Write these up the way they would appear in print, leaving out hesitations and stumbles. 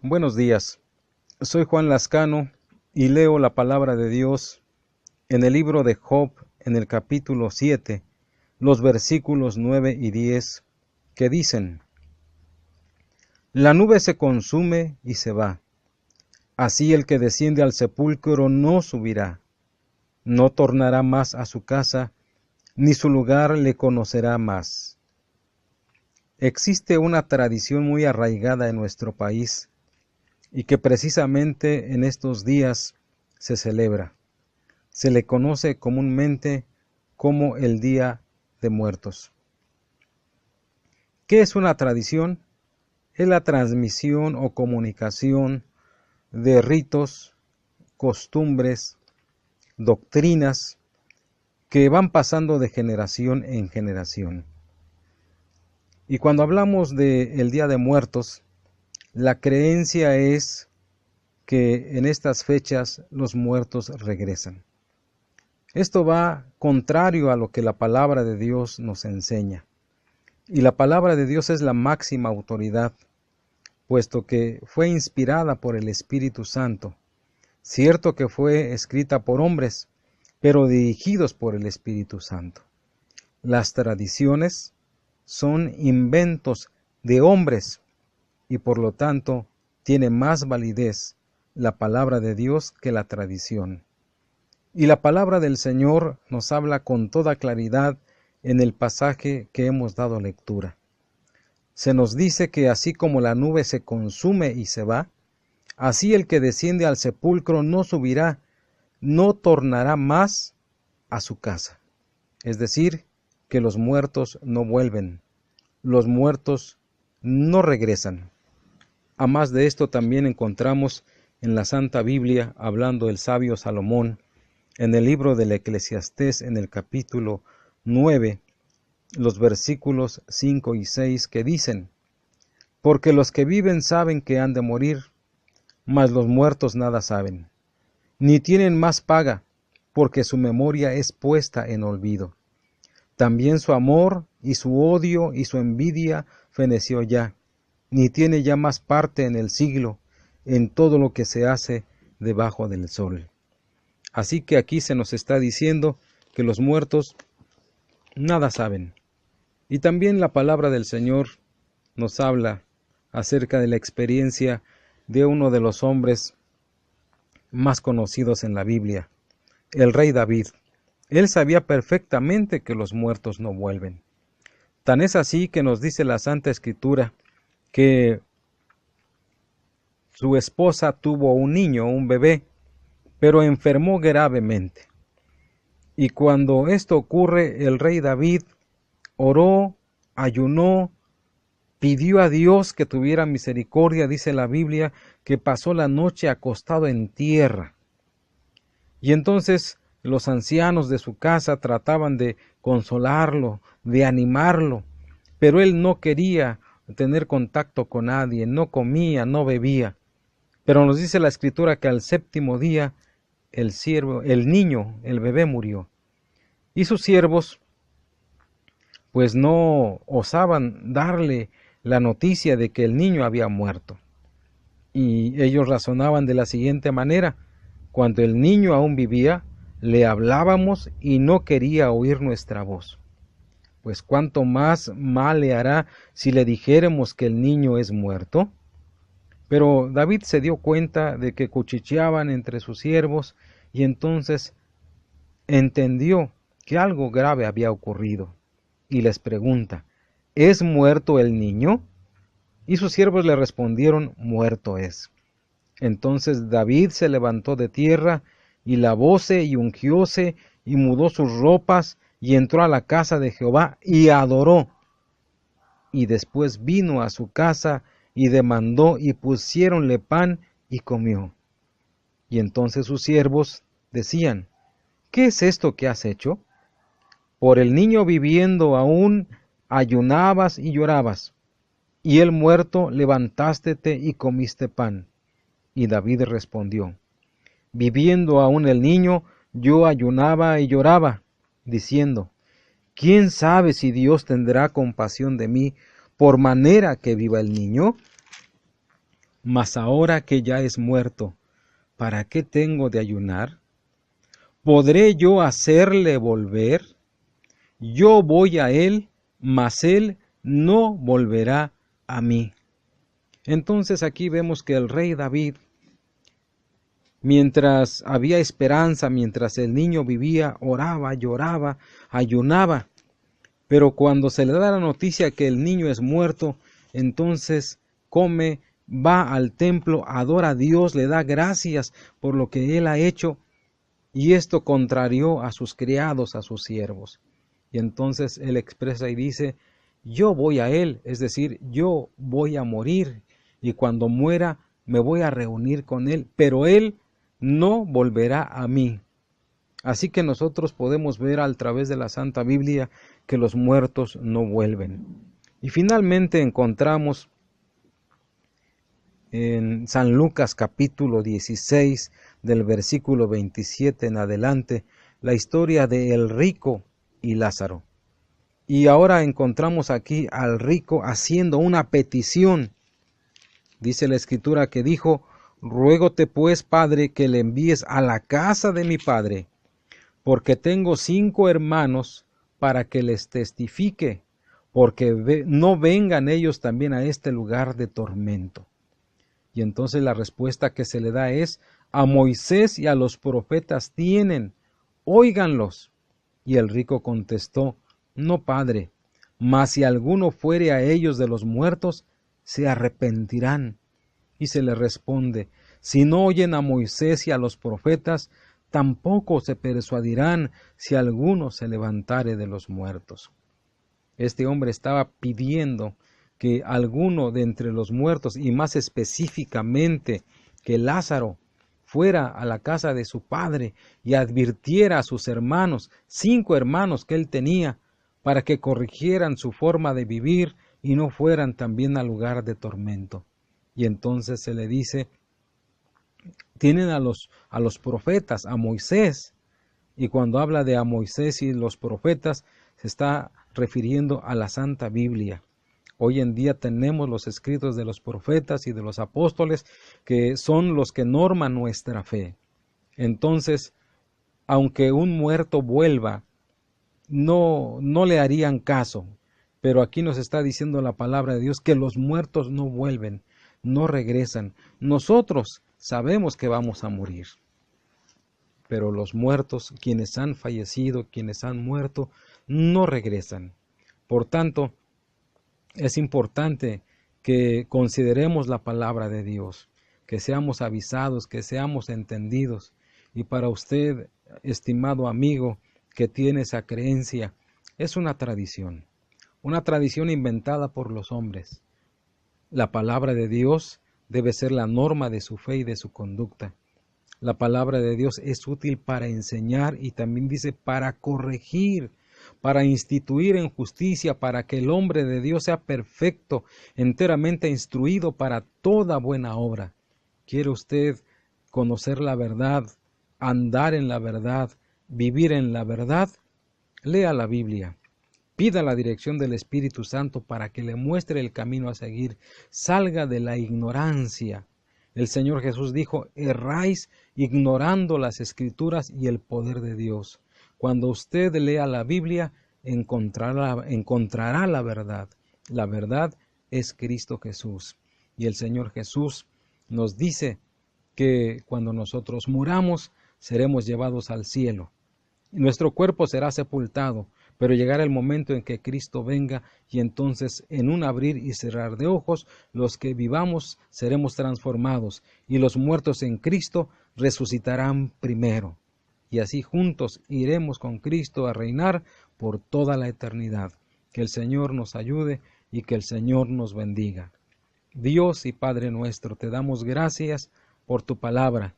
Buenos días, soy Juan Lascano y leo la palabra de Dios en el libro de Job, en el capítulo 7, los versículos 9 y 10, que dicen: La nube se consume y se va, así el que desciende al sepulcro no subirá, no tornará más a su casa, ni su lugar le conocerá más. Existe una tradición muy arraigada en nuestro país, y que precisamente en estos días se celebra. Se le conoce comúnmente como el Día de Muertos. ¿Qué es una tradición? Es la transmisión o comunicación de ritos, costumbres, doctrinas que van pasando de generación en generación. Y cuando hablamos del Día de Muertos, la creencia es que en estas fechas los muertos regresan. Esto va contrario a lo que la palabra de Dios nos enseña. Y la palabra de Dios es la máxima autoridad, puesto que fue inspirada por el Espíritu Santo. Cierto que fue escrita por hombres, pero dirigidos por el Espíritu Santo. Las tradiciones son inventos de hombres y por lo tanto tiene más validez la palabra de Dios que la tradición. Y la palabra del Señor nos habla con toda claridad en el pasaje que hemos dado lectura. Se nos dice que así como la nube se consume y se va, así el que desciende al sepulcro no subirá, no tornará más a su casa. Es decir, que los muertos no vuelven, los muertos no regresan. A más de esto también encontramos en la Santa Biblia, hablando el sabio Salomón, en el libro del Eclesiastés, en el capítulo 9, los versículos 5 y 6, que dicen: Porque los que viven saben que han de morir, mas los muertos nada saben, ni tienen más paga, porque su memoria es puesta en olvido. También su amor y su odio y su envidia feneció ya, ni tiene ya más parte en el siglo, en todo lo que se hace debajo del sol. Así que aquí se nos está diciendo que los muertos nada saben. Y también la palabra del Señor nos habla acerca de la experiencia de uno de los hombres más conocidos en la Biblia, el rey David. Él sabía perfectamente que los muertos no vuelven. Tan es así que nos dice la Santa Escritura que su esposa tuvo un niño, un bebé, pero enfermó gravemente. Y cuando esto ocurre, el rey David oró, ayunó, pidió a Dios que tuviera misericordia. Dice la Biblia que pasó la noche acostado en tierra. Y entonces los ancianos de su casa trataban de consolarlo, de animarlo, pero él no quería tener contacto con nadie, no comía, no bebía. Pero nos dice la Escritura que al séptimo día el niño, el bebé murió. Y sus siervos pues no osaban darle la noticia de que el niño había muerto. Y ellos razonaban de la siguiente manera: cuando el niño aún vivía, le hablábamos y no quería oír nuestra voz. Pues cuánto más mal le hará si le dijéramos que el niño es muerto. Pero David se dio cuenta de que cuchicheaban entre sus siervos y entonces entendió que algo grave había ocurrido y les pregunta: ¿Es muerto el niño? Y sus siervos le respondieron: muerto es. Entonces David se levantó de tierra y lavóse y ungióse y mudó sus ropas y entró a la casa de Jehová y adoró. Y después vino a su casa y demandó y pusiéronle pan y comió. Y entonces sus siervos decían: ¿Qué es esto que has hecho? Por el niño viviendo aún ayunabas y llorabas, y el muerto levantástete y comiste pan. Y David respondió: Viviendo aún el niño, yo ayunaba y lloraba, diciendo: ¿Quién sabe si Dios tendrá compasión de mí por manera que viva el niño? Mas ahora que ya es muerto, ¿para qué tengo de ayunar? ¿Podré yo hacerle volver? Yo voy a él, mas él no volverá a mí. Entonces aquí vemos que el rey David, mientras había esperanza, mientras el niño vivía, oraba, lloraba, ayunaba. Pero cuando se le da la noticia que el niño es muerto, entonces come, va al templo, adora a Dios, le da gracias por lo que él ha hecho, y esto contrarió a sus criados, a sus siervos. Y entonces él expresa y dice, yo voy a él, es decir, yo voy a morir, y cuando muera me voy a reunir con él, pero él no volverá a mí. Así que nosotros podemos ver a través de la Santa Biblia que los muertos no vuelven. Y finalmente encontramos en San Lucas capítulo 16 del versículo 27 en adelante la historia de el rico y Lázaro. Y ahora encontramos aquí al rico haciendo una petición. Dice la Escritura que dijo, ruégote pues, Padre, que le envíes a la casa de mi padre, porque tengo 5 hermanos para que les testifique, porque no vengan ellos también a este lugar de tormento. Y entonces la respuesta que se le da es, a Moisés y a los profetas tienen, óiganlos. Y el rico contestó, no, Padre, mas si alguno fuere a ellos de los muertos, se arrepentirán. Y se le responde, si no oyen a Moisés y a los profetas, tampoco se persuadirán si alguno se levantare de los muertos. Este hombre estaba pidiendo que alguno de entre los muertos, y más específicamente que Lázaro, fuera a la casa de su padre y advirtiera a sus hermanos, 5 hermanos que él tenía, para que corrigieran su forma de vivir y no fueran también al lugar de tormento. Y entonces se le dice, tienen a los profetas, a Moisés, y cuando habla de a Moisés y los profetas, se está refiriendo a la Santa Biblia. Hoy en día tenemos los escritos de los profetas y de los apóstoles, que son los que norman nuestra fe. Entonces, aunque un muerto vuelva, no le harían caso. Pero aquí nos está diciendo la palabra de Dios que los muertos no vuelven, no regresan. Nosotros sabemos que vamos a morir, pero los muertos, quienes han fallecido, quienes han muerto, no regresan. Por tanto, es importante que consideremos la palabra de Dios, que seamos avisados, que seamos entendidos. Y para usted, estimado amigo, que tiene esa creencia, es una tradición inventada por los hombres. La palabra de Dios debe ser la norma de su fe y de su conducta. La palabra de Dios es útil para enseñar y también dice para corregir, para instituir en justicia, para que el hombre de Dios sea perfecto, enteramente instruido para toda buena obra. ¿Quiere usted conocer la verdad, andar en la verdad, vivir en la verdad? Lea la Biblia. Pida la dirección del Espíritu Santo para que le muestre el camino a seguir. Salga de la ignorancia. El Señor Jesús dijo, erráis ignorando las Escrituras y el poder de Dios. Cuando usted lea la Biblia, encontrará la verdad. La verdad es Cristo Jesús. Y el Señor Jesús nos dice que cuando nosotros muramos, seremos llevados al cielo. Nuestro cuerpo será sepultado, pero llegará el momento en que Cristo venga y entonces en un abrir y cerrar de ojos, los que vivamos seremos transformados y los muertos en Cristo resucitarán primero. Y así juntos iremos con Cristo a reinar por toda la eternidad. Que el Señor nos ayude y que el Señor nos bendiga. Dios y Padre nuestro, te damos gracias por tu palabra,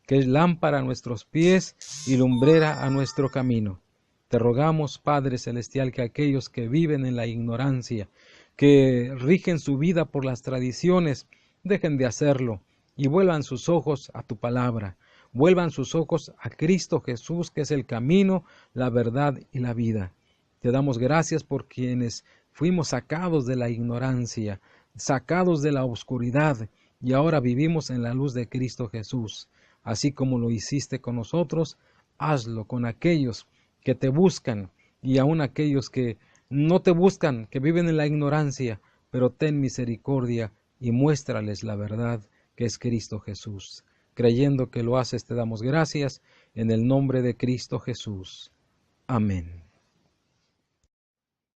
que es lámpara a nuestros pies y lumbrera a nuestro camino. Te rogamos, Padre Celestial, que aquellos que viven en la ignorancia, que rigen su vida por las tradiciones, dejen de hacerlo y vuelvan sus ojos a tu palabra, vuelvan sus ojos a Cristo Jesús, que es el camino, la verdad y la vida. Te damos gracias por quienes fuimos sacados de la ignorancia, sacados de la oscuridad, y ahora vivimos en la luz de Cristo Jesús. Así como lo hiciste con nosotros, hazlo con aquellos que te buscan y aun aquellos que no te buscan, que viven en la ignorancia, pero ten misericordia y muéstrales la verdad que es Cristo Jesús. Creyendo que lo haces, te damos gracias en el nombre de Cristo Jesús. Amén.